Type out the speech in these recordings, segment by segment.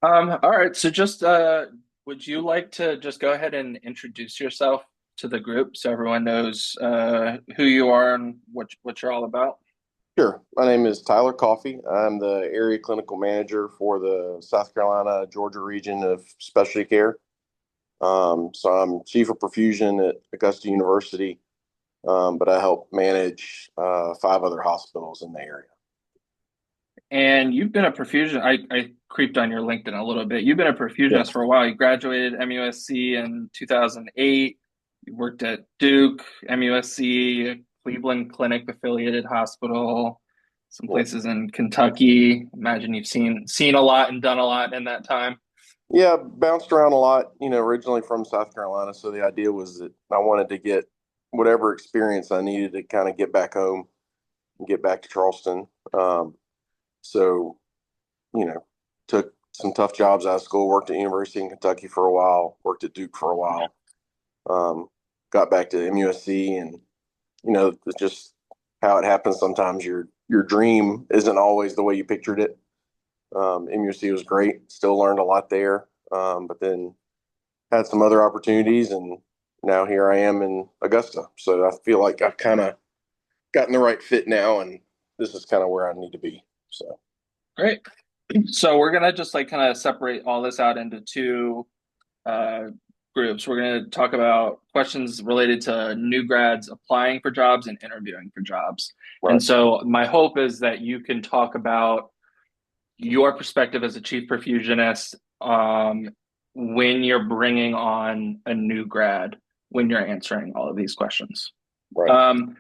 All right. So just would you like to just go ahead and introduce yourself to the group so everyone knows who you are and what you're all about? Sure. My name is Tyler Coffey. I'm the area clinical manager for the South Carolina, Georgia region of specialty care. So I'm chief of perfusion at Augusta University, but I help manage five other hospitals in the area. And you've been a perfusion. I creeped on your LinkedIn a little bit. You've been a perfusionist Yes. for a while. You graduated MUSC in 2008. You worked at Duke, MUSC, Cleveland Clinic affiliated hospital, some Yep. places in Kentucky. Imagine you've seen a lot and done a lot in that time. Yeah, bounced around a lot, originally from South Carolina. So the idea was that I wanted to get whatever experience I needed to kind of get back home and get back to Charleston. So took some tough jobs out of school, worked at University in Kentucky for a while, worked at Duke for a while, um, got back to MUSC, and it's just how it happens. Sometimes your dream isn't always the way you pictured it. MUSC was great, still learned a lot there, but then had some other opportunities, and now here I am in Augusta. So I feel like I've kind of gotten the right fit now, and this is kind of where I need to be. So Great. So we're gonna just like kind of separate all this out into two uh, groups. We're gonna talk about questions related to new grads applying for jobs and interviewing for jobs. And right, so my hope is that you can talk about your perspective as a chief perfusionist when you're bringing on a new grad, when you're answering all of these questions. right. Um,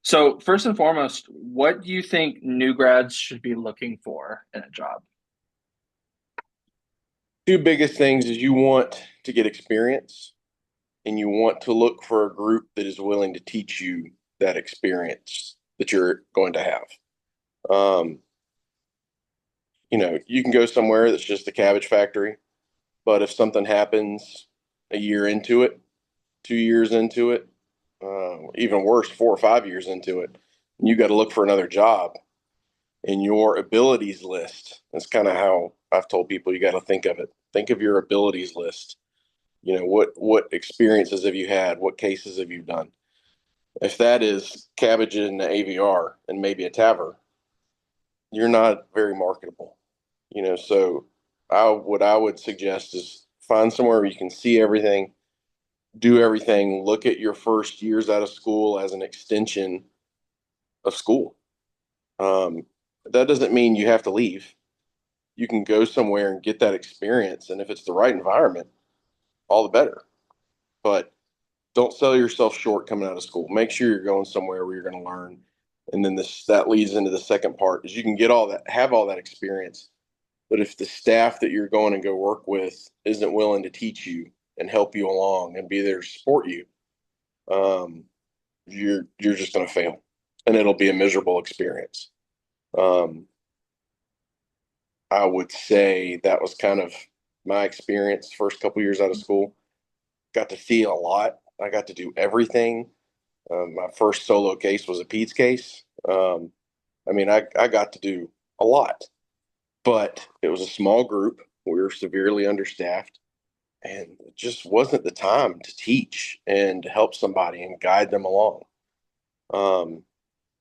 so first and foremost, what do you think new grads should be looking for in a job? Two biggest things is you want to get experience and you want to look for a group that is willing to teach you that experience that you're going to have. Um, you can go somewhere that's just a cabbage factory, but if something happens a year into it, 2 years into it, even worse, 4 or 5 years into it, you got to look for another job. In your abilities list, that's kind of how I've told people you got to think of it. Think of your abilities list. What experiences have you had? What cases have you done? If that is cabbage in the AVR and maybe a TAVR, you're not very marketable. So what I would suggest is find somewhere where you can see everything, do everything, look at your first years out of school as an extension of school. Um, that doesn't mean you have to leave. You can go somewhere and get that experience, and if it's the right environment, all the better. But don't sell yourself short coming out of school. Make sure you're going somewhere where you're going to learn. And then this that leads into the second part is you can get all that, have all that experience. But if the staff that you're going to go work with isn't willing to teach you and help you along and be there to support you, um, you're just going to fail, and it'll be a miserable experience. Um, I would say that was kind of my experience first couple years out of school. Got to see a lot. I got to do everything. My first solo case was a PEDS case. I got to do a lot, but it was a small group. We were severely understaffed, and it just wasn't the time to teach and to help somebody and guide them along. Um,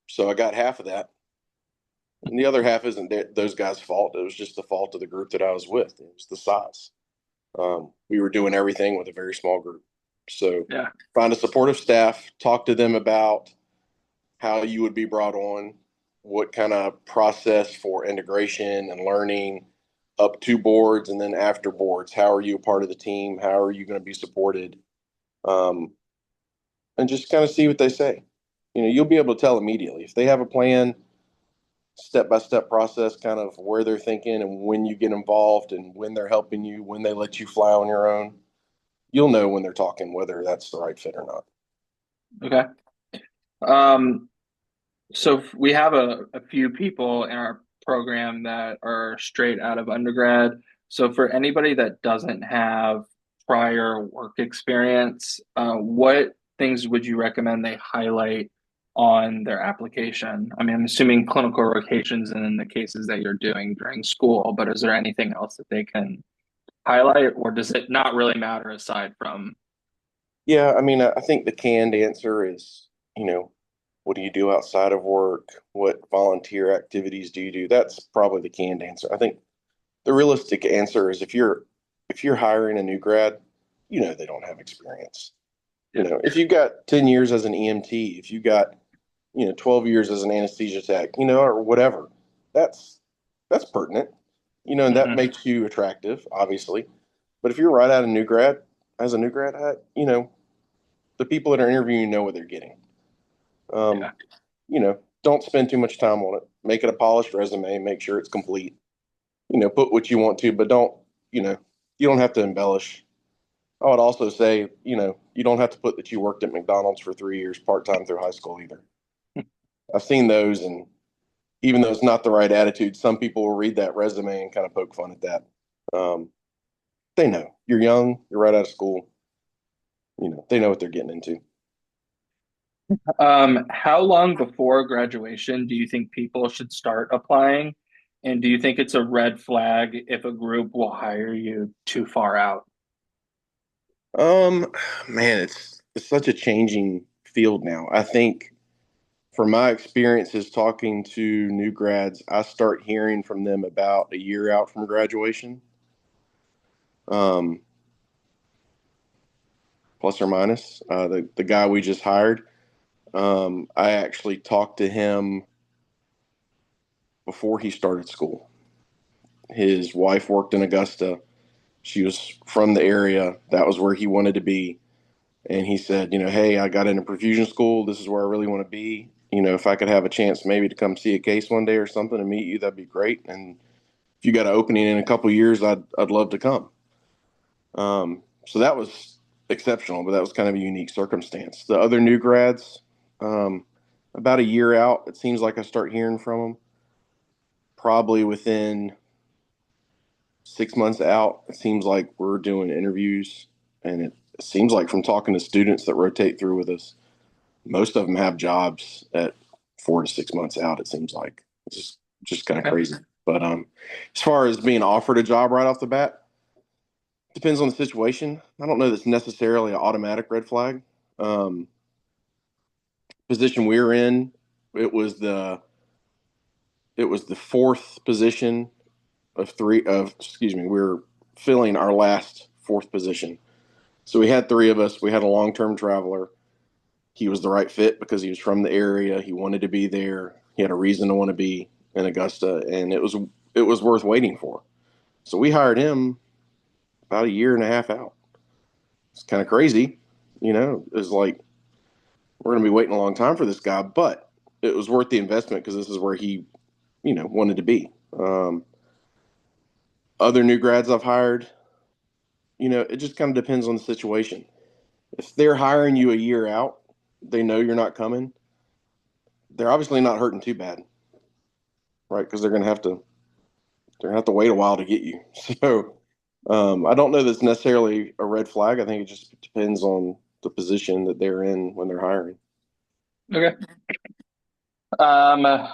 so I got half of that. And the other half isn't those guys' fault. It was just the fault of the group that I was with. It was the size. We were doing everything with a very small group. So Yeah. find a supportive staff, talk to them about how you would be brought on, what kind of process for integration and learning up to boards and then after boards. How are you a part of the team? How are you going to be supported? Um, and just kind of see what they say. You'll be able to tell immediately if they have a plan, step by step process, kind of where they're thinking and when you get involved and when they're helping you, when they let you fly on your own. You'll know when they're talking whether that's the right fit or not. Okay. Um, so we have a few people in our program that are straight out of undergrad. So for anybody that doesn't have prior work experience, what things would you recommend they highlight on their application? I mean, I'm assuming clinical rotations and in the cases that you're doing during school, but is there anything else that they can highlight, or does it not really matter aside from? Yeah, I mean, I think the canned answer is, you know, what do you do outside of work? What volunteer activities do you do? That's probably the canned answer. I think the realistic answer is if you're hiring a new grad, they don't have experience. Yeah. If you've got 10 years as an EMT, if you got, 12 years as an anesthesia tech, or whatever, that's that's pertinent. And that Hmm. makes you attractive, obviously. But if you're right out of new grad, as a new grad, the people that are interviewing know what they're getting. Um, Yeah. don't spend too much time on it. Make it a polished resume, make sure it's complete. Put what you want to, but you know, you don't have to embellish. I would also say, you don't have to put that you worked at McDonald's for 3 years part-time through high school either. I've seen those, and even though it's not the right attitude, some people will read that resume and kind of poke fun at that. Um, they know you're young, you're right out of school. They know what they're getting into. How long before graduation do you think people should start applying? And do you think it's a red flag if a group will hire you too far out? Um, man, it's such a changing field now. I think from my experiences talking to new grads, I start hearing from them about a year out from graduation, um, plus or minus. The guy we just hired, I actually talked to him before he started school. His wife worked in Augusta. She was from the area. That was where he wanted to be. And he said, hey, I got into perfusion school. This is where I really want to be. If I could have a chance maybe to come see a case one day or something and meet you, that'd be great. And if you got an opening in a couple of years, I'd love to come. So that was exceptional, but that was kind of a unique circumstance. The other new grads, um, about a year out, it seems like I start hearing from them. Probably within 6 months out, it seems like we're doing interviews, and it seems like from talking to students that rotate through with us, most of them have jobs at 4 to 6 months out. It seems like it's just kind of Okay. crazy. But as far as being offered a job right off the bat, depends on the situation. I don't know that's necessarily an automatic red flag. Um, Position we were in, it was the it was the fourth position of three of excuse me. We were filling our last fourth position. So we had three of us. We had a long term traveler. He was the right fit because he was from the area. He wanted to be there. He had a reason to want to be in Augusta, and it was worth waiting for. So we hired him about a year and a half out. It's kind of crazy, It's like we're going to be waiting a long time for this guy, but it was worth the investment because this is where he, wanted to be. Other new grads I've hired, it just kind of depends on the situation. If they're hiring you a year out, they know you're not coming. They're obviously not hurting too bad, right? Because they're gonna have to wait a while to get you. So I don't know that's necessarily a red flag. I think it just depends on the position that they're in when they're hiring. Okay. Um,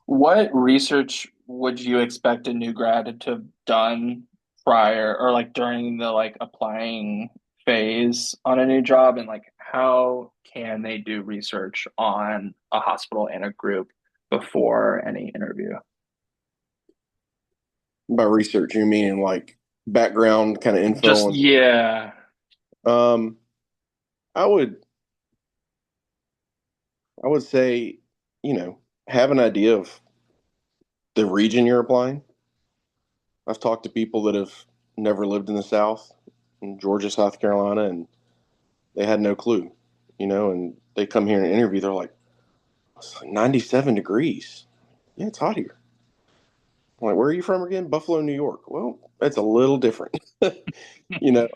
what research would you expect a new grad to have done prior or like during the like applying phase on a new job, and like how can they do research on a hospital and a group before any interview? By research, you meaning like background kind of info Just on. yeah. Um, I would I would say, have an idea of the region you're applying. I've talked to people that have never lived in the South, in Georgia, South Carolina, and they had no clue, and they come here and interview. They're like, it's like 97 degrees. Yeah, it's hot here. I'm like, where are you from again? Buffalo, New York. Well, that's a little different, you know.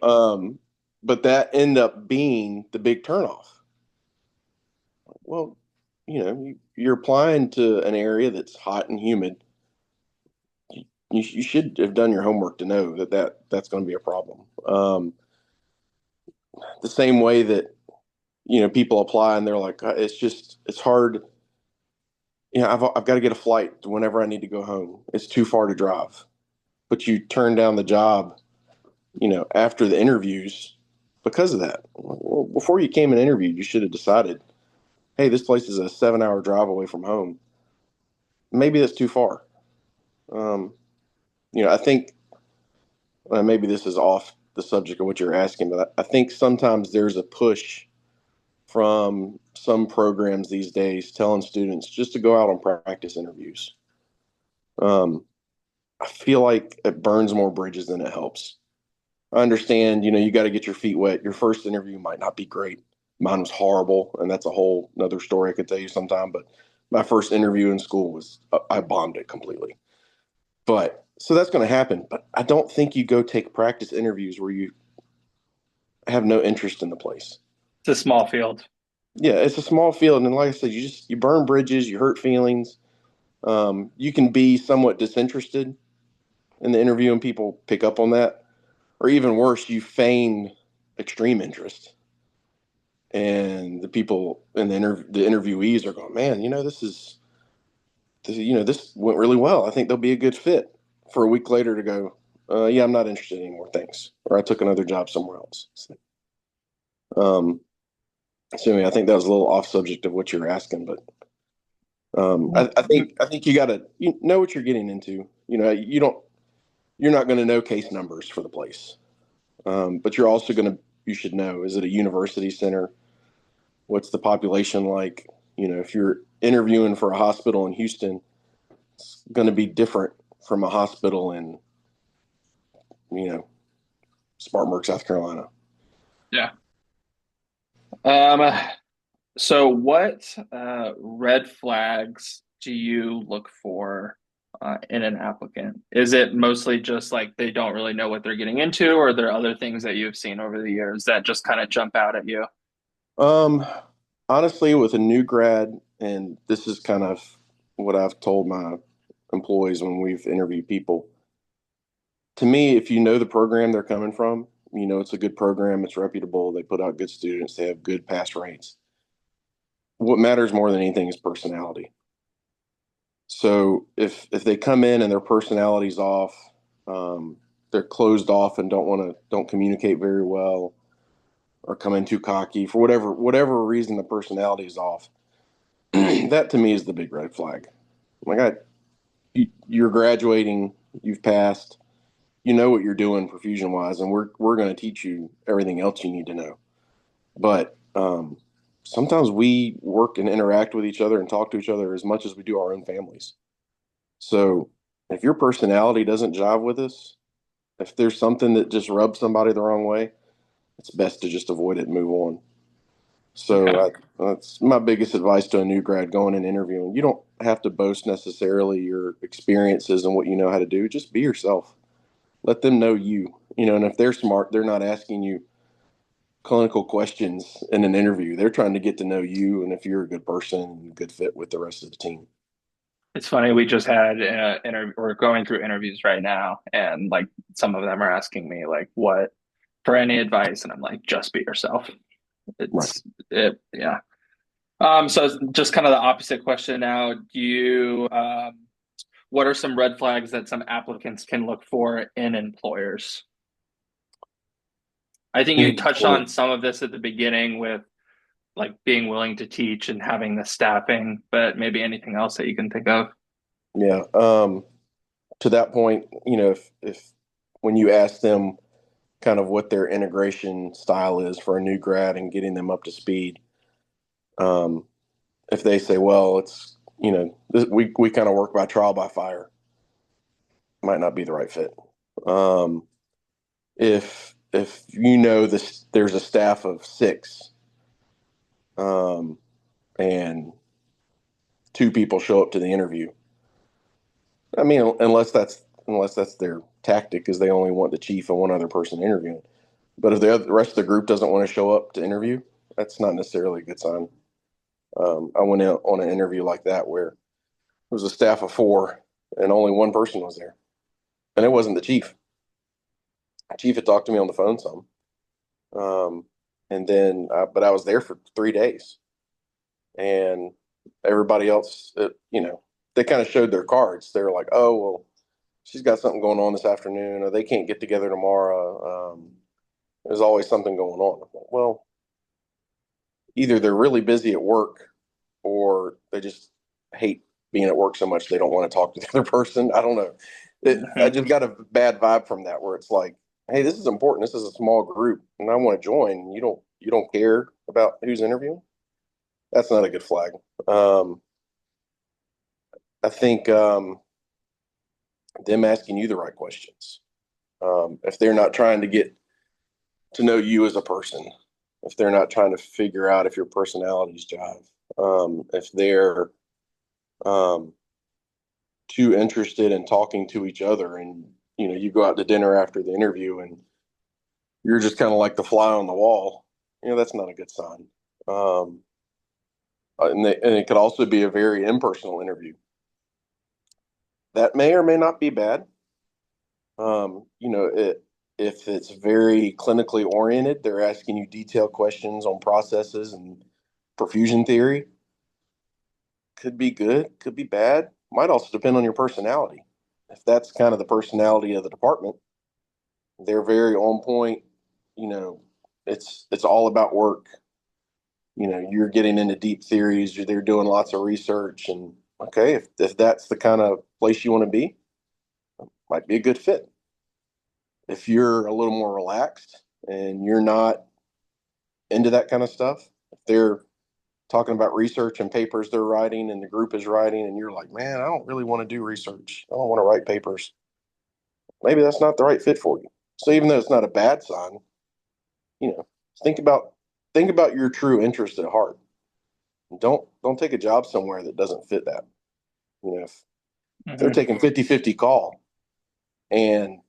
But that end up being the big turnoff. Well, you're applying to an area that's hot and humid. You should have done your homework to know that's going to be a problem. The same way that people apply and they're like, it's hard. I've got to get a flight whenever I need to go home. It's too far to drive, but you turn down the job after the interviews because of that. Well, before you came and interviewed, you should have decided, hey, this place is a 7 hour drive away from home. Maybe that's too far. Um, I think maybe this is off the subject of what you're asking, but I think sometimes there's a push from some programs these days telling students just to go out on practice interviews. Um, I feel like it burns more bridges than it helps. I understand, you got to get your feet wet. Your first interview might not be great. Mine was horrible, and that's a whole another story I could tell you sometime. But my first interview in school was I bombed it completely. But so that's going to happen. But I don't think you go take practice interviews where you have no interest in the place. It's a small field. Yeah, it's a small field, and like I said, you burn bridges, you hurt feelings. You can be somewhat disinterested in the interview, and people pick up on that. Or even worse, you feign extreme interest, and the people in the interviewees are going, man, this went really well. I think they'll be a good fit. For a week later to go, yeah, I'm not interested anymore, thanks. Or I took another job somewhere else. Um, so I think that was a little off subject of what you're asking, but I think you got to know what you're getting into. You're not going to know case numbers for the place, but you should know, is it a university center? What's the population like? If you're interviewing for a hospital in Houston, it's going to be different from a hospital in, you know, Spartanburg, South Carolina. Yeah. Um, so what red flags do you look for in an applicant? Is it mostly just like they don't really know what they're getting into, or are there other things that you've seen over the years that just kind of jump out at you? Um, Honestly, with a new grad, and this is kind of what I've told my employees when we've interviewed people. To me, if you know the program they're coming from, it's a good program, it's reputable, they put out good students, they have good pass rates. What matters more than anything is personality. So if they come in and their personality's off, they're closed off and don't communicate very well, or come in too cocky for whatever reason, the personality is off. That to me is the big red flag. Like you're graduating, you've passed, you know what you're doing perfusion wise, and we're going to teach you everything else you need to know. But sometimes we work and interact with each other and talk to each other as much as we do our own families. So if your personality doesn't jive with us, if there's something that just rubs somebody the wrong way, it's best to just avoid it and move on. Okay. That's my biggest advice to a new grad going and interviewing. You don't have to boast necessarily your experiences and what you know how to do. Just be yourself. Let them know you. And if they're smart, they're not asking you clinical questions in an interview. They're trying to get to know you, and if you're a good person and a good fit with the rest of the team. It's funny, we just had we're going through interviews right now, and like some of them are asking me like what for any advice, and I'm like, just be yourself. Right. Yeah. So it's just kind of the opposite question now. What are some red flags that some applicants can look for in employers? I think you touched on some of this at the beginning with like being willing to teach and having the staffing, but maybe anything else that you can think of. Yeah. To that point, if when you ask them kind of what their integration style is for a new grad and getting them up to speed, um, if they say, well, it's we kind of work by trial by fire, might not be the right fit. Um, if this, there's a staff of six, um, and two people show up to the interview. I mean, unless that's their tactic, is they only want the chief and one other person interviewing. But if the rest of the group doesn't want to show up to interview, that's not necessarily a good sign. I went out on an interview like that where it was a staff of four and only one person was there, and it wasn't the chief. The chief had talked to me on the phone some, um, and then but I was there for 3 days, and everybody else, they kind of showed their cards. They were like, "Oh well, she's got something going on this afternoon, or they can't get together tomorrow. There's always something going on. Well, either they're really busy at work or they just hate being at work so much they don't want to talk to the other person. I don't know. I Mhm. just got a bad vibe from that where it's like, hey, this is important. This is a small group and I want to join. You don't care about who's interviewing. That's not a good flag. Um, I think them asking you the right questions. If they're not trying to get to know you as a person, if they're not trying to figure out if your personalities jive, if they're um, too interested in talking to each other, and you go out to dinner after the interview, and you're just kind of like the fly on the wall. That's not a good sign. Um, and it could also be a very impersonal interview. That may or may not be bad. If it's very clinically oriented, they're asking you detailed questions on processes and perfusion theory. Could be good, could be bad. Might also depend on your personality. If that's kind of the personality of the department, they're very on point. You know, it's all about work. You're getting into deep theories. They're doing lots of research, and okay, if that's the kind of place you want to be, might be a good fit. If you're a little more relaxed and you're not into that kind of stuff, if they're talking about research and papers they're writing and the group is writing, and you're like, man, I don't really want to do research. I don't want to write papers. Maybe that's not the right fit for you. So even though it's not a bad sign, you know, think about think about your true interest at heart. Don't take a job somewhere that doesn't fit that. If they're Mhm. taking 50-50 call and,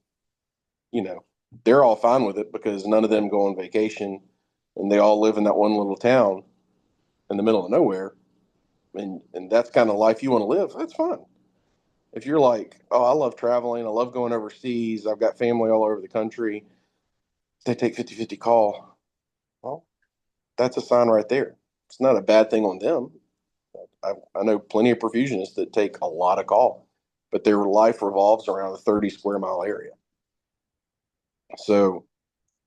you know, they're all fine with it because none of them go on vacation and they all live in that one little town in the middle of nowhere, and that's kind of life you want to live, that's fine. If you're like, oh, I love traveling, I love going overseas, I've got family all over the country, they take 50-50 call. Well, that's a sign right there. It's not a bad thing on them. I know plenty of perfusionists that take a lot of call, but their life revolves around a 30 square mile area. So,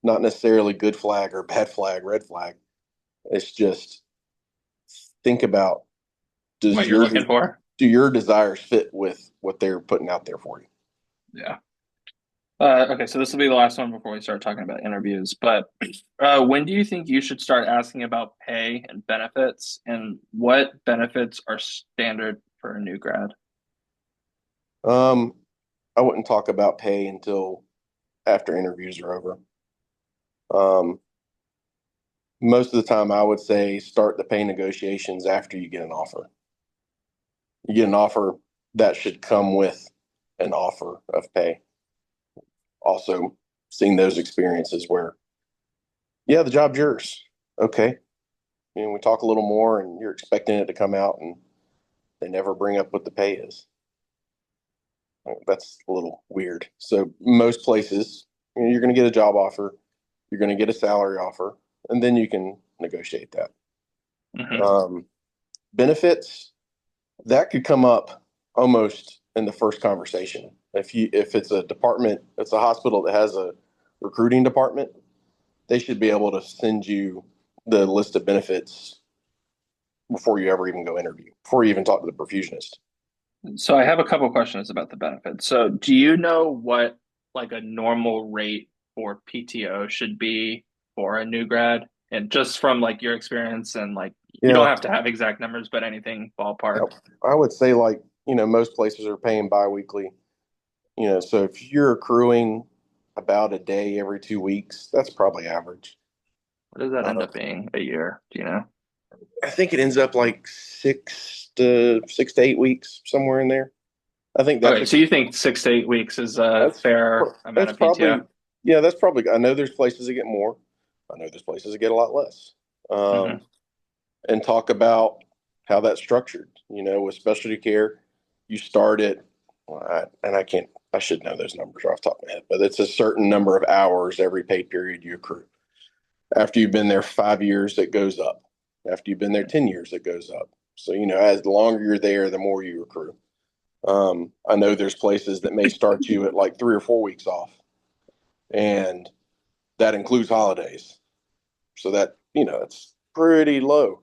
not necessarily good flag or bad flag, red flag. It's just think about, What does you're your looking for? do your desires fit with what they're putting out there for you? Yeah. Okay, so this will be the last one before we start talking about interviews. But when do you think you should start asking about pay and benefits, and what benefits are standard for a new grad? Um, I wouldn't talk about pay until after interviews are over. Um, Most of the time, I would say start the pay negotiations after you get an offer. You get an offer, that should come with an offer of pay. Also, seeing those experiences where, yeah, the job's yours. Okay. We talk a little more and you're expecting it to come out and they never bring up what the pay is. That's a little weird. So most places, you're going to get a job offer, you're going to get a salary offer, and then you can negotiate that. Hmm. Um, Benefits, that could come up almost in the first conversation. If it's a department, it's a hospital that has a recruiting department, they should be able to send you the list of benefits before you ever even go interview, before you even talk to the perfusionist. So I have a couple questions about the benefits. So do you know what like a normal rate for PTO should be for a new grad? And just from like your experience and like you don't Yeah, have to have exact numbers, but anything ballpark. I would say like, most places are paying biweekly. So if you're accruing about a day every 2 weeks, that's probably average. What does that end Uh, up being a year? Do you know? I think it ends up like 6 to 8 weeks, somewhere in there. I think Okay, so you think 6 to 8 weeks is a that's fair amount that's of PTO? probably yeah, that's probably. I know there's places that get more. I know there's places that get a lot less. Hmm. Um, and talk about how that's structured. With specialty care, you start at, well, and I can't, I should know those numbers off the top of my head, but it's a certain number of hours every pay period you accrue. After you've been there 5 years, it goes up. After you've been there 10 years, it goes up. So, as the longer you're there, the more you accrue. I know there's places that may start you at like 3 or 4 weeks off, and that includes holidays. So that, it's pretty low.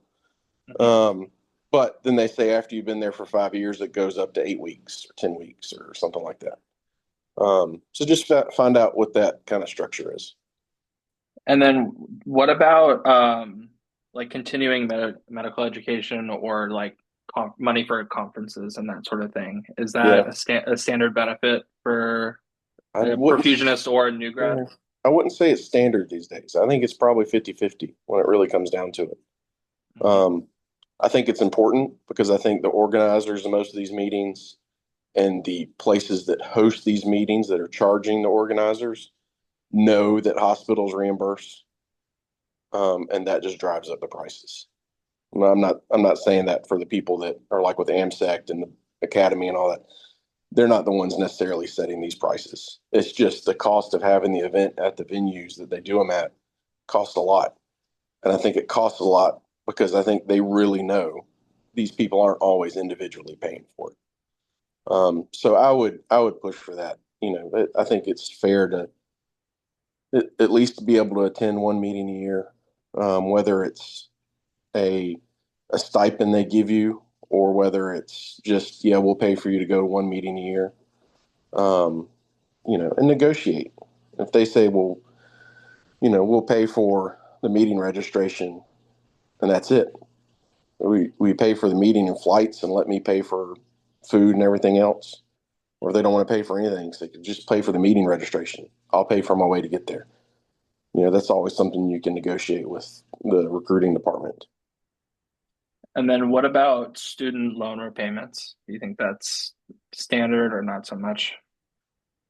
Mhm. Um, but then they say after you've been there for 5 years, it goes up to 8 weeks or 10 weeks or something like that. So just find out what that kind of structure is. And then what about like continuing medical education or like money for conferences and that sort of thing? Is Yeah, that a standard benefit for I a wouldn't, perfusionist or a new grad? yeah, I wouldn't say it's standard these days. I think it's probably 50-50 when it really comes down to it. Mhm. Um, I think it's important because I think the organizers of most of these meetings and the places that host these meetings that are charging the organizers know that hospitals reimburse, and that just drives up the prices. I'm not saying that for the people that are like with AMSECT and the academy and all that. They're not the ones necessarily setting these prices. It's just the cost of having the event at the venues that they do them at costs a lot. And I think it costs a lot because I think they really know these people aren't always individually paying for it. So I would push for that. I think it's fair to at least be able to attend one meeting a year, whether it's a a stipend they give you or whether it's just, yeah, we'll pay for you to go to one meeting a year. Um, and negotiate. If they say, well, we'll pay for the meeting registration and that's it. We pay for the meeting and flights and let me pay for food and everything else. Or if they don't want to pay for anything, so they could just pay for the meeting registration. I'll pay for my way to get there. That's always something you can negotiate with the recruiting department. And then what about student loan repayments? Do you think that's standard or not so much?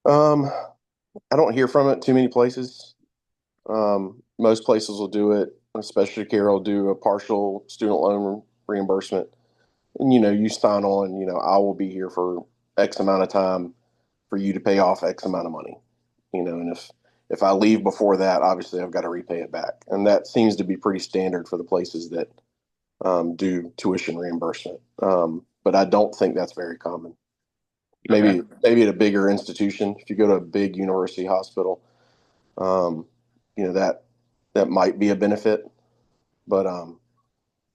Um, I don't hear from it too many places. Most places will do it, especially care will do a partial student loan reimbursement. And you sign on, I will be here for X amount of time for you to pay off X amount of money. And if I leave before that, obviously I've got to repay it back. And that seems to be pretty standard for the places that do tuition reimbursement. But I don't think that's very common. Okay. Maybe at a bigger institution, if you go to a big university hospital, um, that might be a benefit. But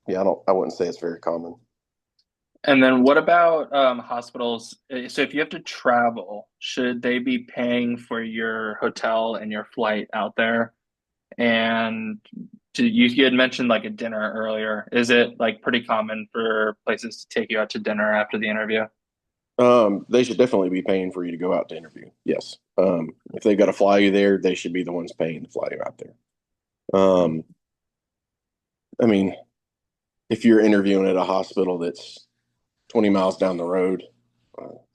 yeah, I wouldn't say it's very common. And then what about hospitals? So if you have to travel, should they be paying for your hotel and your flight out there? And you had mentioned like a dinner earlier. Is it like pretty common for places to take you out to dinner after the interview? They should definitely be paying for you to go out to interview. Yes. If they've got to fly you there, they should be the ones paying to fly you out there. Mhm. Um, I mean, if you're interviewing at a hospital that's 20 miles down the road,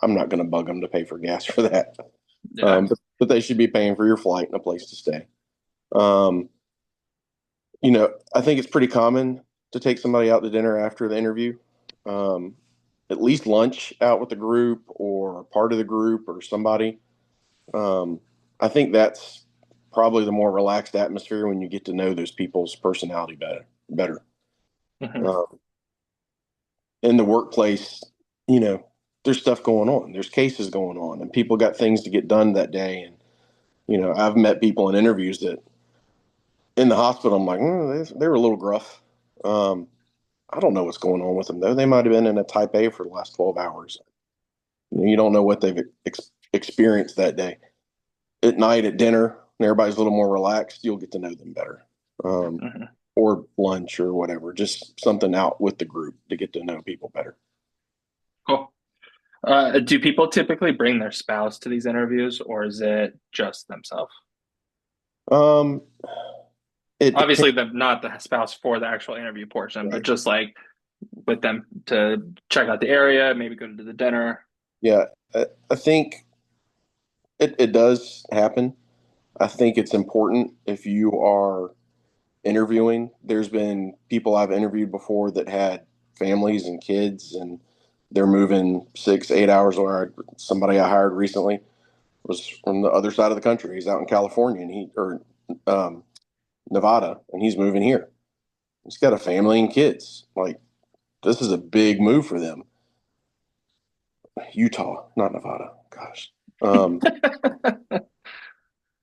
I'm not going to bug them to pay for gas for that. Yeah. But they should be paying for your flight and a place to stay. Um, I think it's pretty common to take somebody out to dinner after the interview. Um, at least lunch out with the group or part of the group or somebody. Um, I think that's probably the more relaxed atmosphere when you get to know those people's personality better. Mhm. Um, in the workplace, there's stuff going on. There's cases going on, and people got things to get done that day. And I've met people in interviews that in the hospital, I'm like, they were a little gruff. Um, I don't know what's going on with them though. They might have been in a type A for the last 12 hours. You don't know what they've experienced that day. At night at dinner, and everybody's a little more relaxed, you'll get to know them better. Um, Mhm. or lunch or whatever, just something out with the group to get to know people better. Cool. Do people typically bring their spouse to these interviews, or is it just themselves? Um, it depends. Obviously, not the spouse for the actual interview portion, but Right. just like with them to check out the area, maybe go to the dinner. Yeah, I think it does happen. I think it's important if you are interviewing. There's been people I've interviewed before that had families and kids, and they're moving 6, 8 hours. Or somebody I hired recently was from the other side of the country. He's out in California, and um, Nevada, and he's moving here. He's got a family and kids. Like, this is a big move for them. Utah, not Nevada. Gosh, um,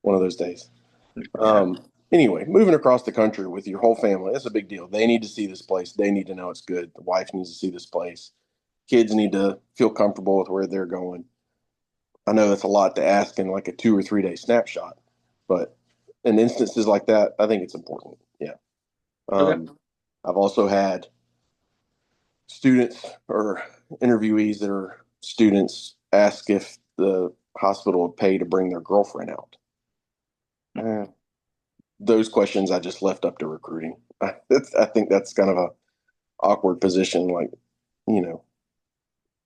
one of those days. Yeah. Anyway, moving across the country with your whole family, that's a big deal. They need to see this place. They need to know it's good. The wife needs to see this place. Kids need to feel comfortable with where they're going. I know that's a lot to ask in like a 2 or 3 day snapshot, but in instances like that, I think it's important. Yeah. Okay. Um, I've also had students or interviewees that are students ask if the hospital would pay to bring their girlfriend out. Eh, those questions I just left up to recruiting. I think that's kind of a awkward position. Like, you know,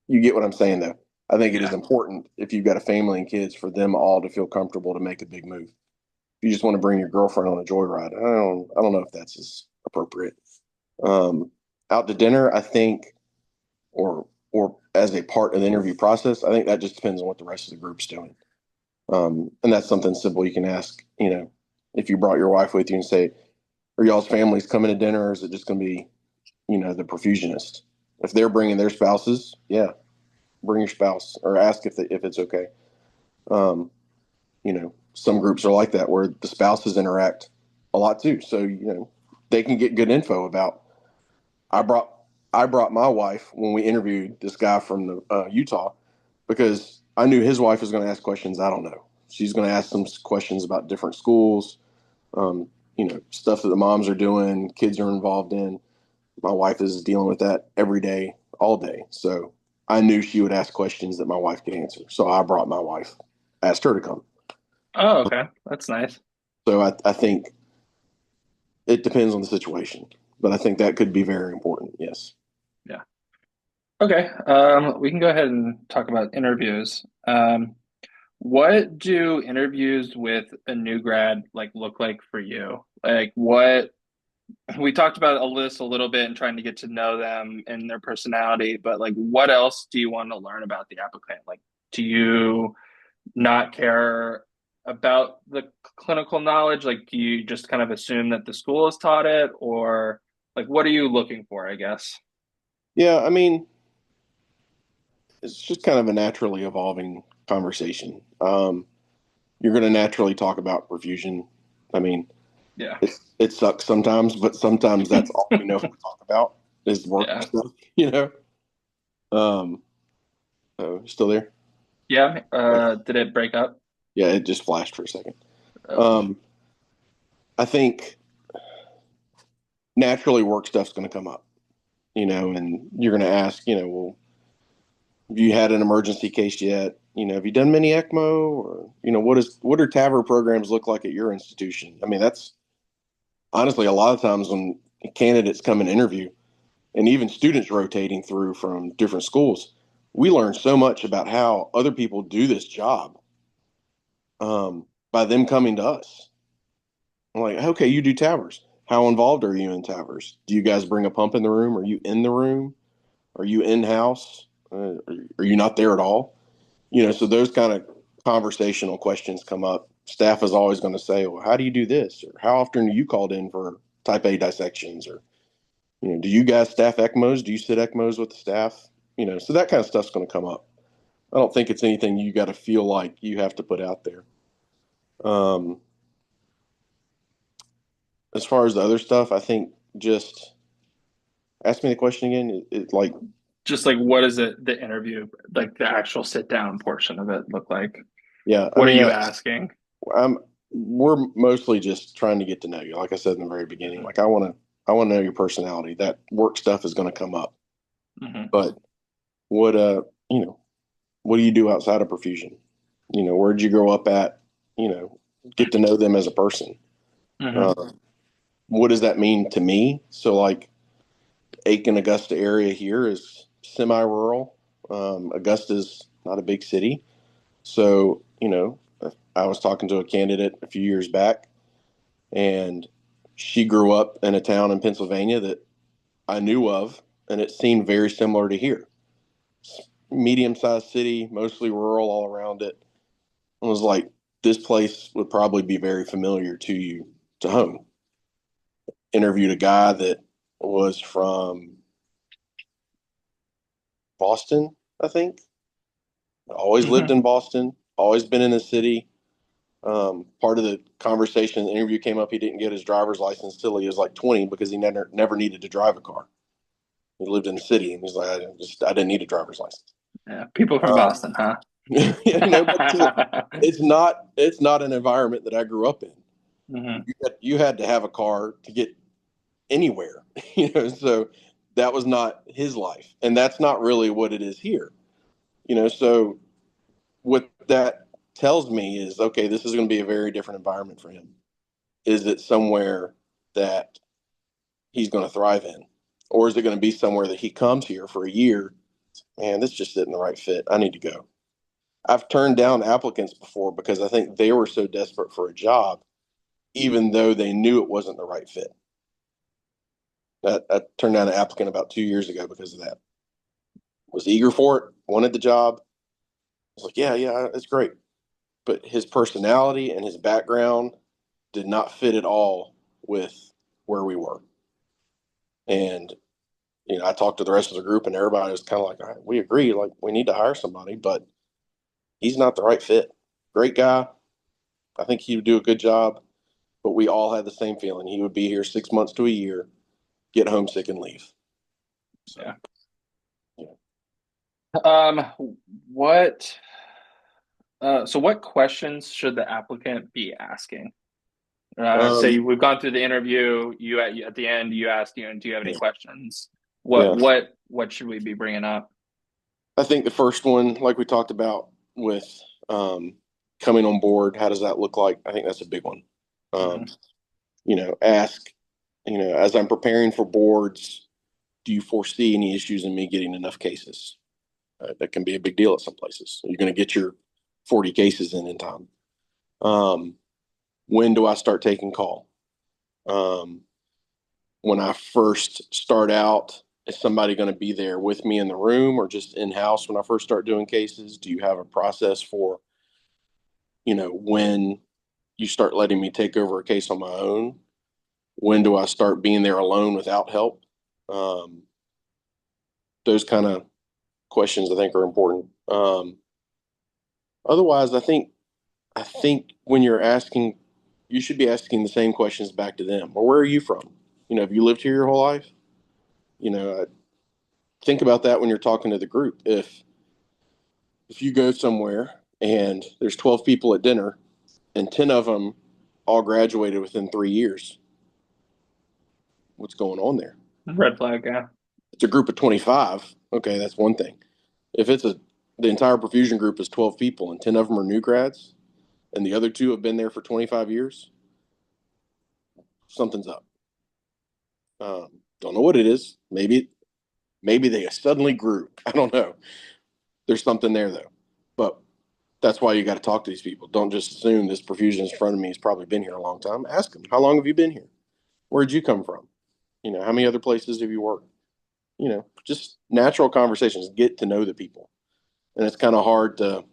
you get what I'm saying though. I think it is Yeah. important if you've got a family and kids for them all to feel comfortable to make a big move. If you just want to bring your girlfriend on a joyride, I don't know if that's as appropriate. Um, Out to dinner, I think, or as a part of the interview process, I think that just depends on what the rest of the group's doing. And that's something simple you can ask. If you brought your wife with you and say, "Are y'all's families coming to dinner, or is it just going to be, the perfusionist?" If they're bringing their spouses, yeah, bring your spouse, or ask if it's okay. Some groups are like that where the spouses interact a lot too, so they can get good info about. I brought I brought my wife when we interviewed this guy from Utah because I knew his wife was going to ask questions I don't know. She's going to ask some questions about different schools, um, stuff that the moms are doing, kids are involved in. My wife is dealing with that every day, all day. So I knew she would ask questions that my wife could answer. So I brought my wife, asked her to come. Oh, okay. That's nice. So I think it depends on the situation, but I think that could be very important. Yes. Yeah. Okay. We can go ahead and talk about interviews. What do interviews with a new grad like look like for you? Like what we talked about a list a little bit and trying to get to know them and their personality, but like what else do you want to learn about the applicant? Like, do you not care about the clinical knowledge? Like, do you just kind of assume that the school has taught it, or like what are you looking for, I guess? Yeah. I mean, it's just kind of a naturally evolving conversation. You're going to naturally talk about perfusion. I mean, Yeah. it sucks sometimes, but sometimes that's all we know how to talk about is work Yeah. stuff, you know? Um, Still there? Yeah. Did it break up? Yeah, it just flashed for a second. Oh. Um, I think naturally work stuff's going to come up, and you're going to ask, well, have you had an emergency case yet? Have you done many ECMO or, what do TAVR programs look like at your institution? I mean, that's honestly a lot of times when candidates come and interview and even students rotating through from different schools, we learn so much about how other people do this job by them coming to us. I'm like, okay, you do TAVRs. How involved are you in TAVRs? Do you guys bring a pump in the room? Are you in the room? Are you in house? Are you not there at all? So those kind of conversational questions come up. Staff is always going to say, well, how do you do this? Or how often are you called in for type A dissections? Or, do you guys staff ECMOs? Do you sit ECMOs with the staff? So that kind of stuff's going to come up. I don't think it's anything you got to feel like you have to put out there. Um, as far as the other stuff, I think just ask me the question again. Like, Just like what is it the interview, like the actual sit down portion of it look like? yeah, I What are mean, you asking? I'm we're mostly just trying to get to know you. Like I said in the very beginning, Hmm. like I want to know your personality. That work stuff is going to come up, Hmm. but what you know, what do you do outside of perfusion? Where'd you grow up at? Get to know them as a person. Hmm. Uh, what does that mean to me? So, like, Aiken, Augusta area here is semi-rural. Augusta's not a big city, so I was talking to a candidate a few years back, and she grew up in a town in Pennsylvania that I knew of, and it seemed very similar to here. Medium-sized city, mostly rural all around it. I was like, this place would probably be very familiar to you to home. Interviewed a guy that was from Boston, I think. Always lived Hmm. in Boston, always been in the city. Part of the conversation, the interview came up. He didn't get his driver's license till he was like 20 because he never needed to drive a car. He lived in the city, and he's like, I didn't need a driver's license. Yeah, people from Um, Boston, huh? but it's not an environment that I grew up in. Hmm. You had to have a car to get anywhere, So that was not his life, and that's not really what it is here, So what that tells me is, okay, this is going to be a very different environment for him. Is it somewhere that he's going to thrive in, or is it going to be somewhere that he comes here for a year? Man, this just isn't the right fit. I need to go. I've turned down applicants before because I think they were so desperate for a job, even though they knew it wasn't the right fit. I turned down an applicant about 2 years ago because of that. Was eager for it, wanted the job. I was like, yeah, yeah, it's great. But his personality and his background did not fit at all with where we were. And, I talked to the rest of the group and everybody was kind of like, all right, we agree, like we need to hire somebody, but he's not the right fit. Great guy. I think he would do a good job, but we all had the same feeling. He would be here 6 months to a year, get homesick and leave. So, Yeah. yeah. Um, what, so what questions should the applicant be asking? Say Um, we've gone through the interview, at the end, you asked, do you have any yeah, questions? What, yeah. what, what should we be bringing up? I think the first one, like we talked about with um, coming on board, how does that look like? I think that's a big one. Um, Hmm. ask, as I'm preparing for boards, do you foresee any issues in me getting enough cases? That can be a big deal at some places. You're going to get your 40 cases in time. Um, when do I start taking call? Um, when I first start out, is somebody going to be there with me in the room or just in house when I first start doing cases? Do you have a process for, when you start letting me take over a case on my own? When do I start being there alone without help? Um, those kind of questions I think are important. Otherwise, I think when you're asking, you should be asking the same questions back to them. Or where are you from? Have you lived here your whole life? Think about that when you're talking to the group. If you go somewhere and there's 12 people at dinner and 10 of them all graduated within 3 years, what's going on there? Red flag, yeah. It's a group of 25. Okay, that's one thing. If the entire perfusion group is 12 people and 10 of them are new grads and the other two have been there for 25 years, something's up. Don't know what it is. Maybe they suddenly grew. I don't know. There's something there though. But that's why you got to talk to these people. Don't just assume this perfusionist in front of me has probably been here a long time. Ask them, how long have you been here? Where'd you come from? How many other places have you worked? Just natural conversations. Get to know the people, and it's kind of hard to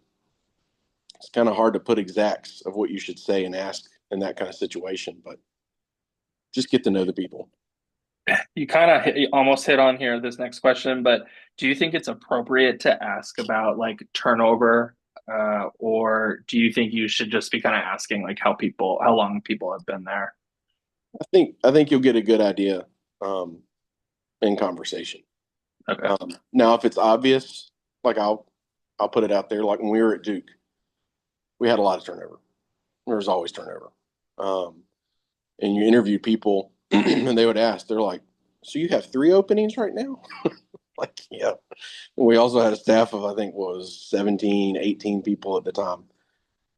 put exacts of what you should say and ask in that kind of situation. But just get to know the people. You kind of almost hit on here this next question, but do you think it's appropriate to ask about like turnover, or do you think you should just be kind of asking like how long people have been there? I think you'll get a good idea um, in conversation. Okay. Now, if it's obvious, like I'll put it out there. Like when we were at Duke, we had a lot of turnover. There was always turnover. Um, and you interview people, and they would ask, they're like, "So you have 3 openings right now?" Like, yeah. We also had a staff of I think was 17, 18 people at the time.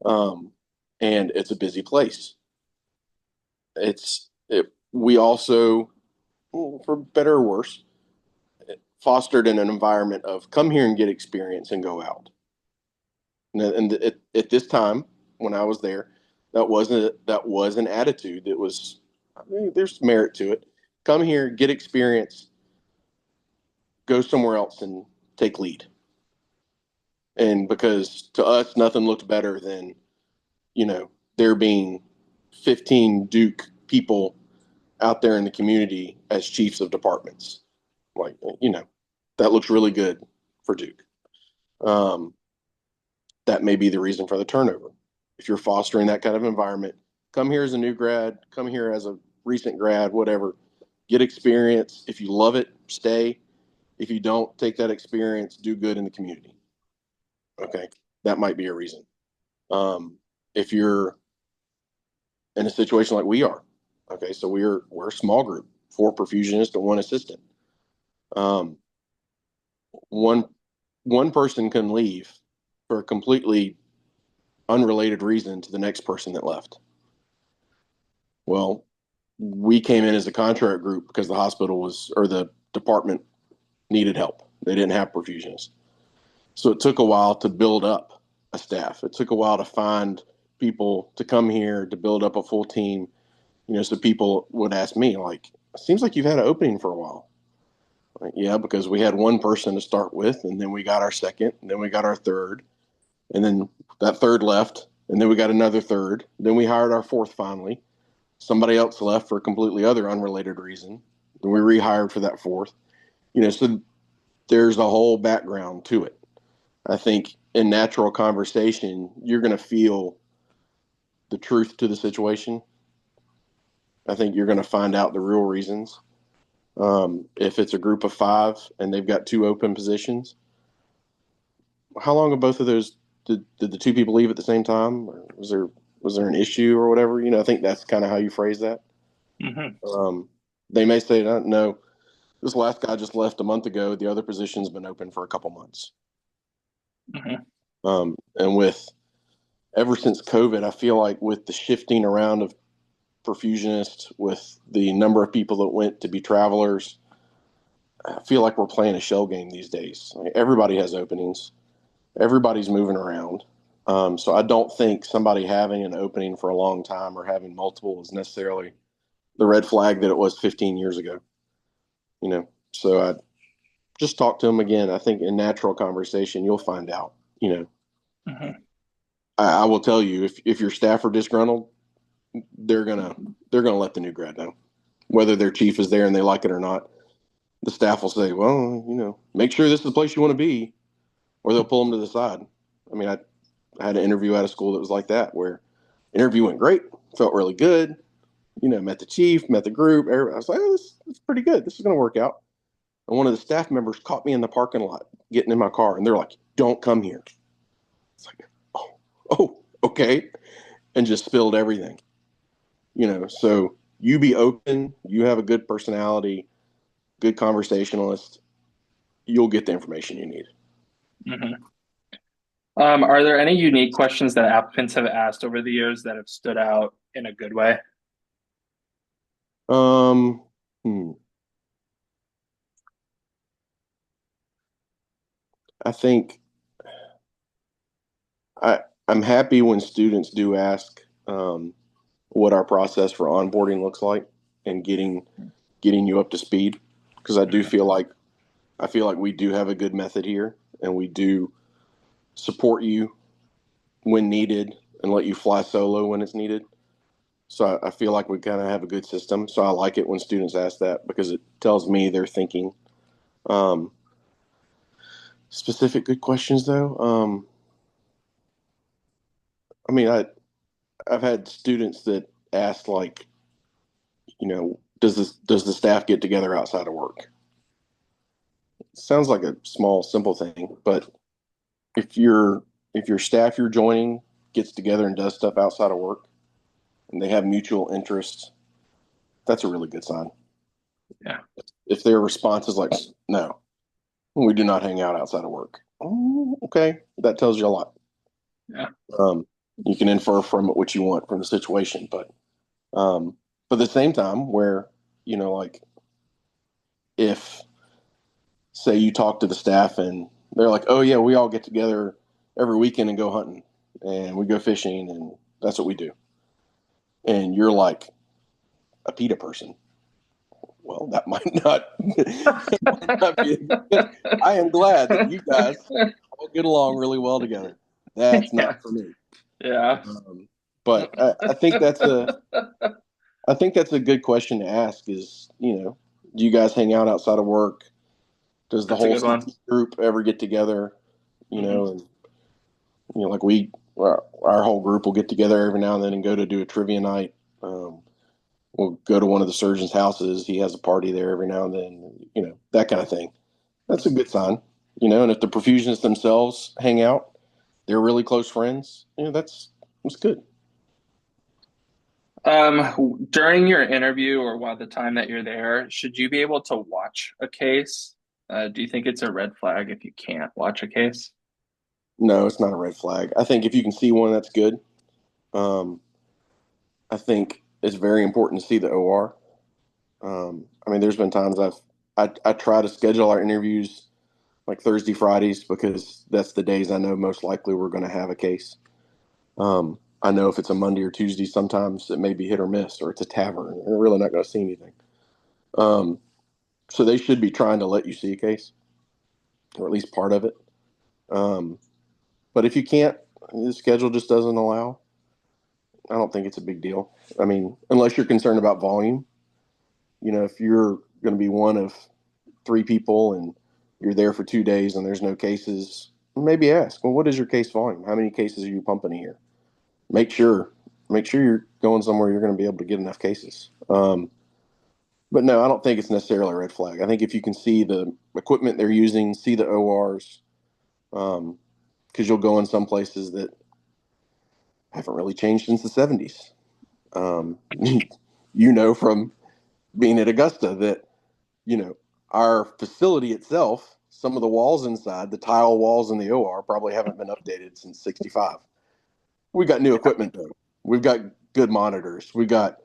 Um, and it's a busy place. We also, for better or worse, fostered in an environment of come here and get experience and go out. And at this time, when I was there, that was an attitude that was, I mean, there's merit to it. Come here, get experience, go somewhere else and take lead. And because to us, nothing looked better than, there being 15 Duke people out there in the community as chiefs of departments. Like, that looks really good for Duke. Um, that may be the reason for the turnover. If you're fostering that kind of environment, come here as a new grad, come here as a recent grad, whatever, get experience. If you love it, stay. If you don't, take that experience, do good in the community. Okay, that might be a reason. If you're in a situation like we are, okay, so we're a small group, 4 perfusionists and 1 assistant. Um, one one person can leave for a completely unrelated reason to the next person that left. Well, we came in as a contract group because the hospital was, or the department needed help. They didn't have perfusionists. So it took a while to build up a staff. It took a while to find people to come here to build up a full team. So people would ask me, like, it seems like you've had an opening for a while. Like, yeah, because we had 1 person to start with, and then we got our second, and then we got our third, and then that third left, and then we got another third. Then we hired our 4th finally. Somebody else left for a completely other unrelated reason. Then we rehired for that 4th. So there's a whole background to it. I think in natural conversation, you're going to feel the truth to the situation. I think you're going to find out the real reasons. If it's a group of 5 and they've got 2 open positions, how long have both of those, did the 2 people leave at the same time? Or was there an issue or whatever? I think that's kind of how you phrase that. Mm-hmm. They may say, no, this last guy just left a month ago. The other position's been open for a couple months. Mm-hmm. And ever since COVID, I feel like with the shifting around of perfusionists, with the number of people that went to be travelers, I feel like we're playing a shell game these days. Like, everybody has openings. Everybody's moving around. So I don't think somebody having an opening for a long time or having multiple is necessarily the red flag that it was 15 years ago. So I just talk to them again. I think in natural conversation, you'll find out. Mm-hmm. I will tell you, if your staff are disgruntled, they're gonna let the new grad know, whether their chief is there and they like it or not. The staff will say, well, make sure this is the place you want to be, or they'll pull them to the side. I mean, I had an interview at a school that was like that, where interview went great, felt really good. Met the chief, met the group. Everybody, I was like, oh, this is pretty good. This is going to work out. And one of the staff members caught me in the parking lot getting in my car, and they're like, don't come here. It's like, oh, okay. And just spilled everything. So you be open, you have a good personality, good conversationalist, you'll get the information you need. Mm-hmm. Are there any unique questions that applicants have asked over the years that have stood out in a good way? Um, hmm. I think I I'm happy when students do ask what our process for onboarding looks like and getting you up to speed, because Mm-hmm. I feel like we do have a good method here, and we do support you when needed and let you fly solo when it's needed. So I feel like we kind of have a good system. So I like it when students ask that, because it tells me they're thinking. Um, Specific good questions though. I mean, I've had students that ask, like, does the staff get together outside of work? Sounds like a small, simple thing, but if your staff you're joining gets together and does stuff outside of work, and they have mutual interests, that's a really good sign. Yeah. If their response is like, no, we do not hang out outside of work. Oh, okay, that tells you a lot. Yeah. Um, you can infer from it what you want from the situation, but at the same time, where like, if, say, you talk to the staff and they're like, oh yeah, we all get together every weekend and go hunting and we go fishing and that's what we do, and you're like a PETA person, well, that might not, that might not be good. I am glad that you guys all get along really well together. That's Yeah. not for me. Yeah. But I think that's a good question to ask is, do you guys hang out outside of work? Does the That's a whole good one. CT group ever get together? You Hmm. know, and Like our whole group will get together every now and then and go to do a trivia night. Um, we'll go to one of the surgeon's houses. He has a party there every now and then, that kind of thing. That's a good sign, and if the perfusionists themselves hang out, they're really close friends, that's good. During your interview or while the time that you're there, should you be able to watch a case? Do you think it's a red flag if you can't watch a case? No, it's not a red flag. I think if you can see one, that's good. Um, I think it's very important to see the OR. I mean, there's been times I try to schedule our interviews like Thursday, Fridays because that's the days I know most likely we're going to have a case. I know if it's a Monday or Tuesday, sometimes it may be hit or miss, or it's a tavern. We're really not going to see anything. Um, so they should be trying to let you see a case, or at least part of it. Um, but if you can't, the schedule just doesn't allow. I don't think it's a big deal. I mean, unless you're concerned about volume, if you're going to be one of three people and you're there for 2 days and there's no cases, maybe ask, well, what is your case volume? How many cases are you pumping a year? Make sure, make sure you're going somewhere you're going to be able to get enough cases. But no, I don't think it's necessarily a red flag. I think if you can see the equipment they're using, see the ORs, because you'll go in some places that haven't really changed since the 70s. From being at Augusta that, you know, our facility itself, some of the walls inside, the tile walls in the OR probably haven't been updated since 65. We got new Yeah. equipment though. We've got good monitors. We've got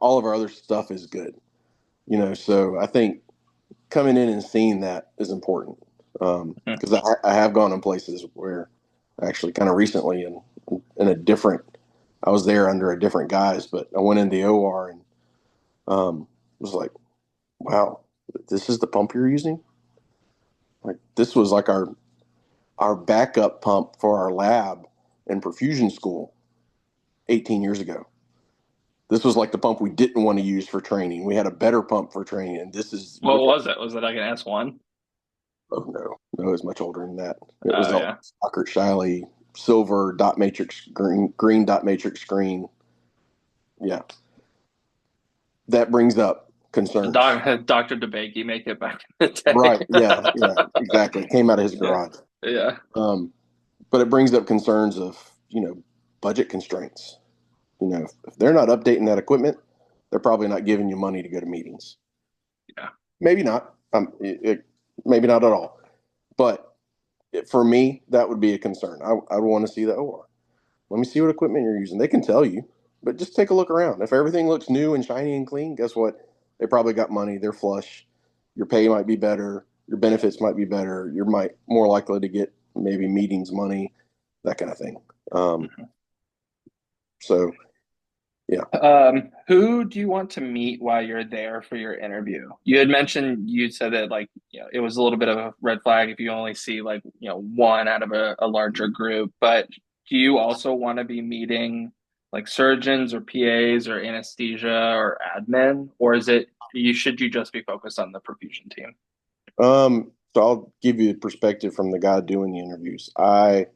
all of our other stuff is good. So I think coming in and seeing that is important. Mhm. Because I have gone in places where actually kind of recently in a different I was there under a different guise, but I went in the OR and was like, wow, this is the pump you're using? Like this was like our backup pump for our lab in perfusion school 18 years ago. This was like the pump we didn't want to use for training. We had a better pump for training, and this is What your pump. was it? Was it like an S1? Oh no, it was much older than that. It was Oh a yeah. Stockert Shiley silver dot matrix green dot matrix screen. Yeah, that brings up concerns. Dr. DeBakey make it back in the Right? day. Yeah, yeah, exactly. It came out of his Yeah. garage. Yeah. Um, but it brings up concerns of budget constraints. If they're not updating that equipment, they're probably not giving you money to go to meetings. Yeah. Maybe not. Maybe not at all. But for me, that would be a concern. I would want to see the OR. Let me see what equipment you're using. They can tell you, but just take a look around. If everything looks new and shiny and clean, guess what? They probably got money. They're flush. Your pay might be better. Your benefits might be better. You're might more likely to get maybe meetings money, that kind of thing. Um, Mhm. so yeah. Who do you want to meet while you're there for your interview? You had mentioned you said that like it was a little bit of a red flag if you only see like one out of a larger group. But do you also want to be meeting like surgeons or PAs or anesthesia or admin, or is it you should you just be focused on the perfusion team? So I'll give you a perspective from the guy doing the interviews. I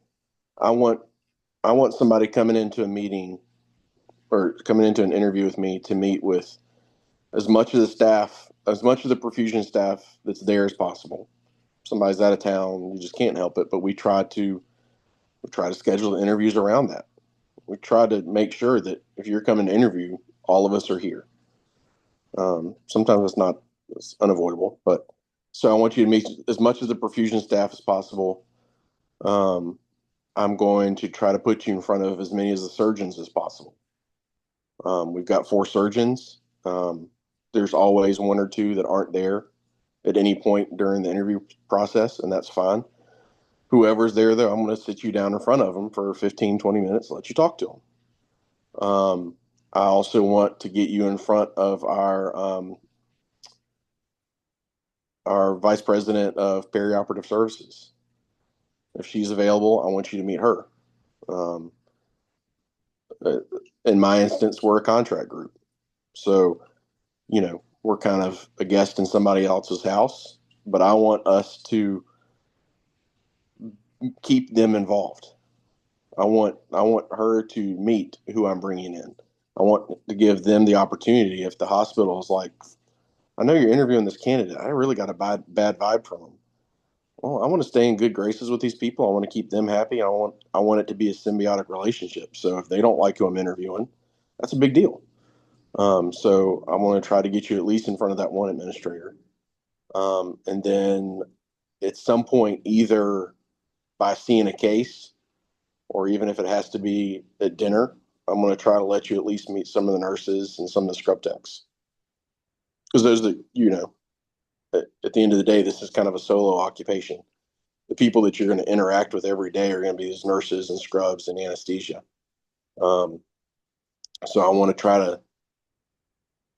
want I want somebody coming into a meeting or coming into an interview with me to meet with as much of the staff, as much of the perfusion staff that's there as possible. Somebody's out of town, you just can't help it, but we try to schedule the interviews around that. We try to make sure that if you're coming to interview, all of us are here. Sometimes it's unavoidable, but so I want you to meet as much of the perfusion staff as possible. Um, I'm going to try to put you in front of as many of the surgeons as possible. We've got four surgeons. There's always one or two that aren't there at any point during the interview process, and that's fine. Whoever's there, though, I'm going to sit you down in front of them for 15, 20 minutes, let you talk to them. I also want to get you in front of our vice president of perioperative services. If she's available, I want you to meet her. Um, uh, in my instance, we're a contract group. So, we're kind of a guest in somebody else's house, but I want us to keep them involved. I want her to meet who I'm bringing in. I want to give them the opportunity. If the hospital is like, I know you're interviewing this candidate, I really got a bad vibe from them. Well, I want to stay in good graces with these people. I want to keep them happy. I want it to be a symbiotic relationship. So if they don't like who I'm interviewing, that's a big deal. So I want to try to get you at least in front of that one administrator. And then at some point, either by seeing a case or even if it has to be at dinner, I'm going to try to let you at least meet some of the nurses and some of the scrub techs. Because those that, at the end of the day, this is kind of a solo occupation. The people that you're going to interact with every day are going to be these nurses and scrubs and anesthesia. Um, so I want to try to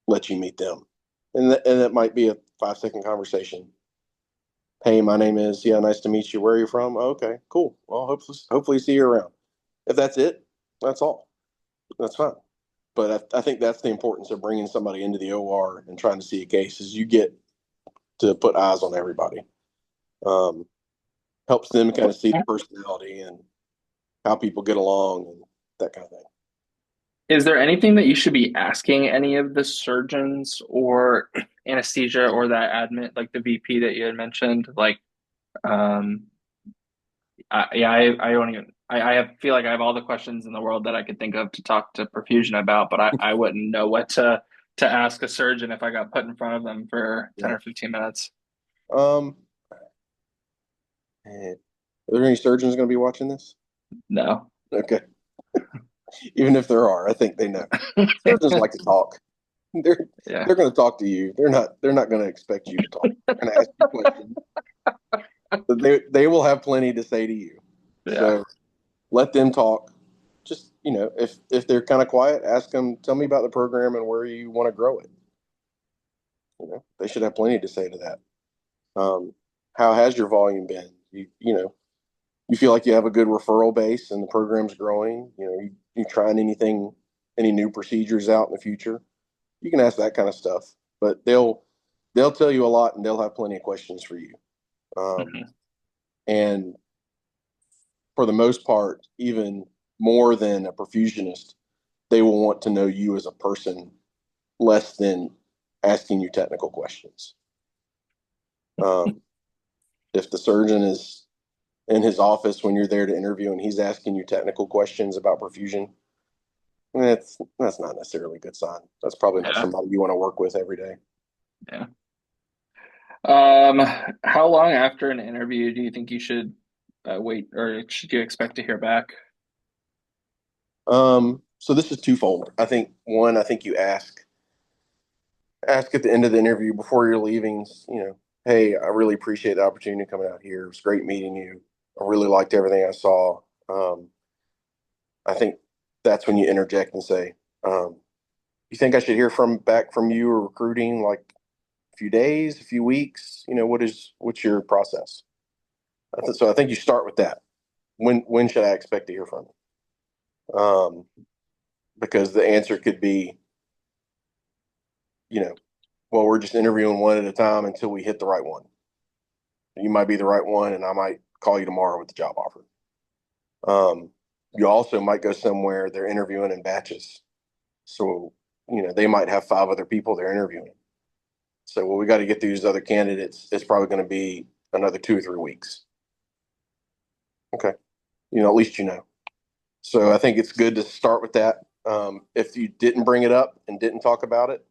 let you meet them. And that might be a 5-second conversation. Hey, my name is, yeah, nice to meet you. Where are you from? Oh, okay, cool. Well, hopefully see you around. If that's it, that's all. That's fine. But I think that's the importance of bringing somebody into the OR and trying to see a case is you get to put eyes on everybody. Um, Helps them kind of see the personality and how people get along and that kind of thing. Is there anything that you should be asking any of the surgeons or anesthesia or that admin, like the VP that you had mentioned? Like, um, I don't even, feel like I have all the questions in the world that I could think of to talk to perfusion about, but I wouldn't know what to ask a surgeon if I got put in front of them for 10 Yeah. or 15 minutes. Um, are there any surgeons going to be watching this? No. Okay. Even if there are, I think they know. Surgeons like to talk. They're Yeah. they're going to talk to you. They're not going to expect you to talk. They're going to ask you questions. But they will have plenty to say to you. Yeah. So let them talk. Just if they're kind of quiet, ask them. Tell me about the program and where you want to grow it. They should have plenty to say to that. How has your volume been? You feel like you have a good referral base and the program's growing. You trying any new procedures out in the future? You can ask that kind of stuff, but they'll tell you a lot and they'll have plenty of questions for you. Um, Mhm. and for the most part, even more than a perfusionist, they will want to know you as a person less than asking you technical questions. Um, if the surgeon is in his office when you're there to interview and he's asking you technical questions about perfusion, that's not necessarily a good sign. That's probably not Yeah. somebody you want to work with every day. Yeah. Um, how long after an interview do you think you should wait, or should you expect to hear back? So this is twofold. I think one, I think you ask at the end of the interview before you're leaving, hey, I really appreciate the opportunity coming out here. It was great meeting you. I really liked everything I saw. I think that's when you interject and say, you think I should hear back from you or recruiting like a few days, a few weeks? What's your process? So I think you start with that. When should I expect to hear from you? Because the answer could be, you know, well, we're just interviewing one at a time until we hit the right one. You might be the right one, and I might call you tomorrow with the job offer. You also might go somewhere they're interviewing in batches. So, they might have 5 other people they're interviewing. So, well, we got to get these other candidates. It's probably going to be another 2 or 3 weeks. Okay. At least you know. So I think it's good to start with that. If you didn't bring it up and didn't talk about it,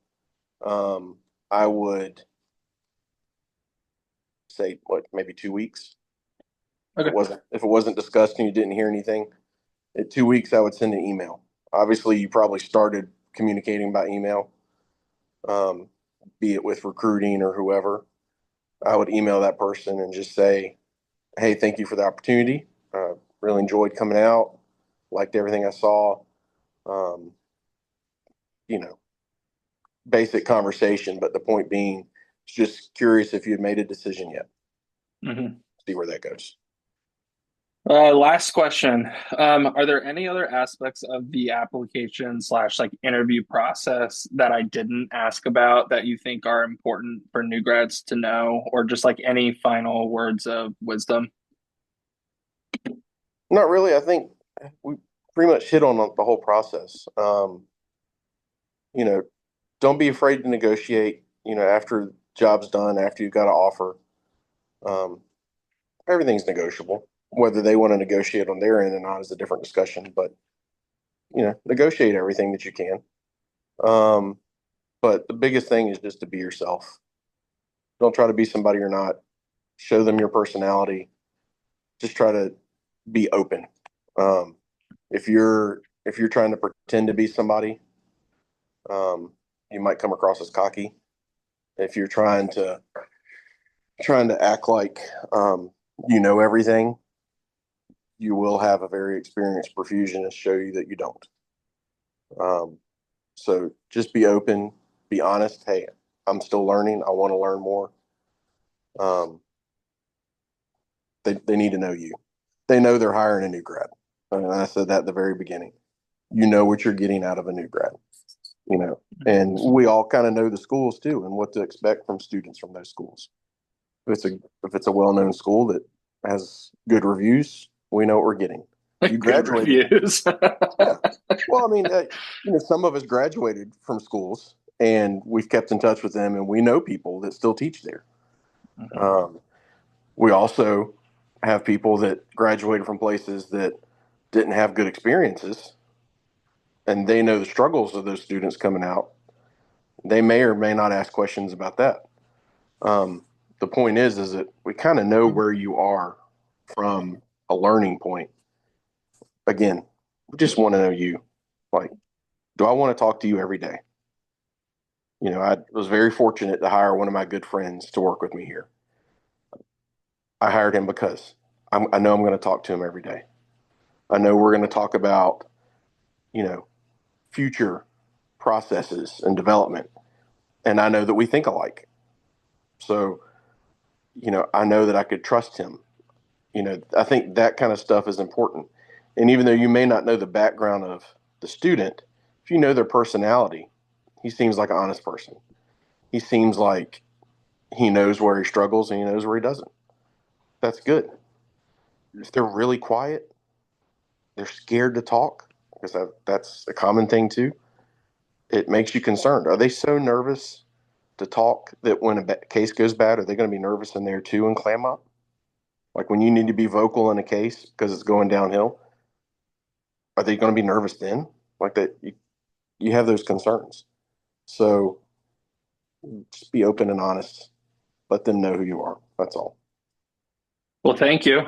I would say maybe 2 weeks. Okay. If it wasn't discussed and you didn't hear anything, at 2 weeks I would send an email. Obviously, you probably started communicating by email, um, be it with recruiting or whoever. I would email that person and just say, "Hey, thank you for the opportunity. Really enjoyed coming out. Liked everything I saw. Um, you know, basic conversation, but the point being, just curious if you had made a decision yet. Hmm. See where that goes." Last question. Are there any other aspects of the application slash like interview process that I didn't ask about that you think are important for new grads to know, or just like any final words of wisdom? Not really. we pretty much hit on the whole process. You know, don't be afraid to negotiate. You know, after job's done, after you've got an offer, um, everything's negotiable. Whether they want to negotiate on their end or not is a different discussion. But negotiate everything that you can. Um, but the biggest thing is just to be yourself. Don't try to be somebody you're not. Show them your personality. Just try to be open. Um, if you're trying to pretend to be somebody, um, you might come across as cocky. If you're trying to act like you know everything, you will have a very experienced perfusionist show you that you don't. Um, so just be open, be honest. Hey, I'm still learning. I want to learn more. Um, they need to know you. They know they're hiring a new grad. And I said that at the very beginning. You know what you're getting out of a new grad, and we all kind of know the schools too and what to expect from students from those schools. If it's a well-known school that has good reviews, we know what we're getting. You Good graduated. reviews. Yeah. Well, I mean, some of us graduated from schools and we've kept in touch with them, and we know people that still teach there. Mhm. Um, we also have people that graduated from places that didn't have good experiences, and they know the struggles of those students coming out. They may or may not ask questions about that. Um, the point is that we kind of know where you are from a learning point. Again, we just want to know you. Like, do I want to talk to you every day? I was very fortunate to hire one of my good friends to work with me here. I hired him because I know I'm going to talk to him every day. I know we're going to talk about, you know, future processes and development. And I know that we think alike. So, I know that I could trust him. I think that kind of stuff is important. And even though you may not know the background of the student, if you know their personality, he seems like an honest person. He seems like he knows where he struggles and he knows where he doesn't. That's good. If they're really quiet, they're scared to talk, because that's a common thing too. It makes you concerned. Are they so nervous to talk that when a case goes bad, are they going to be nervous in there too and clam up? Like when you need to be vocal in a case because it's going downhill, are they going to be nervous then? Like that, you have those concerns. So just be open and honest. Let them know who you are. That's all. Well, thank you.